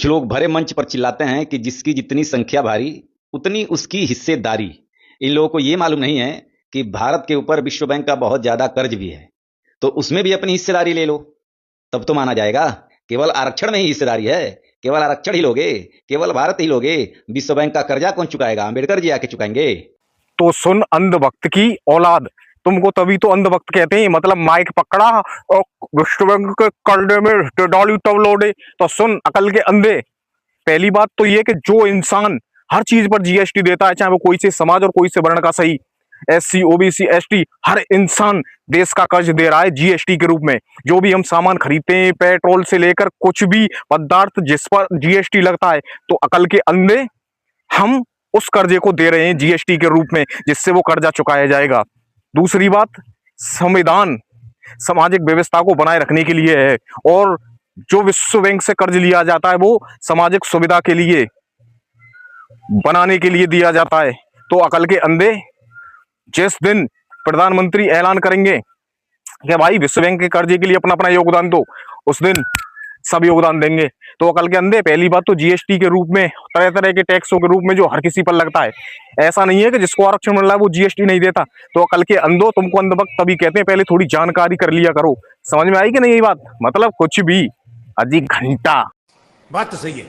कुछ लोग भरे मंच पर चिल्लाते हैं कि जिसकी जितनी संख्या भारी उतनी उसकी हिस्सेदारी। इन लोगों को ये मालूम नहीं है कि भारत के ऊपर विश्व बैंक का बहुत ज्यादा कर्ज भी है, तो उसमें भी अपनी हिस्सेदारी ले लो, तब तो माना जाएगा। केवल आरक्षण में ही हिस्सेदारी है, केवल आरक्षण ही लोगे, केवल भारत ही लोगे, विश्व बैंक का कर्जा कौन चुकाएगा? अम्बेडकर जी आके चुकाएंगे। तो सुन अंधभक्त की औलाद, तुमको तभी तो अंधभक्त कहते हैं। मतलब माइक पकड़ा और विश्व बैंक के कर्जे में डाली तब लौटे। तो सुन अकल के अंधे, पहली बात तो ये कि जो इंसान हर चीज पर जीएसटी देता है, चाहे वो कोई से समाज और कोई से वर्ण का सही, एससी ओबीसी एसटी, हर इंसान देश का कर्ज दे रहा है जीएसटी के रूप में। जो भी हम सामान खरीदते हैं, पेट्रोल से लेकर कुछ भी पदार्थ जिस पर जीएसटी लगता है, तो अकल के अंधे हम उस कर्जे को दे रहे हैं जीएसटी के रूप में, जिससे वो कर्जा चुकाया जाएगा। दूसरी बात, संविधान सामाजिक व्यवस्था को बनाए रखने के लिए है, और जो विश्व बैंक से कर्ज लिया जाता है वो सामाजिक सुविधा के लिए बनाने के लिए दिया जाता है। तो अकल के अंधे, जिस दिन प्रधानमंत्री ऐलान करेंगे कि भाई विश्व बैंक के कर्जे के लिए अपना अपना योगदान दो, उस दिन सब योगदान देंगे। तो अकल के अंधे, पहली बात तो जीएसटी के रूप में, तरह तरह के टैक्सों के रूप में जो हर किसी पर लगता है, ऐसा नहीं है कि जिसको आरक्षण मिल रहा है वो जीएसटी नहीं देता। तो अकल के अंधो, तुमको अंधभक्त तभी कहते हैं, पहले थोड़ी जानकारी कर लिया करो। समझ में आई कि नहीं ये बात? मतलब कुछ भी अजी घंटा बात तो सही है।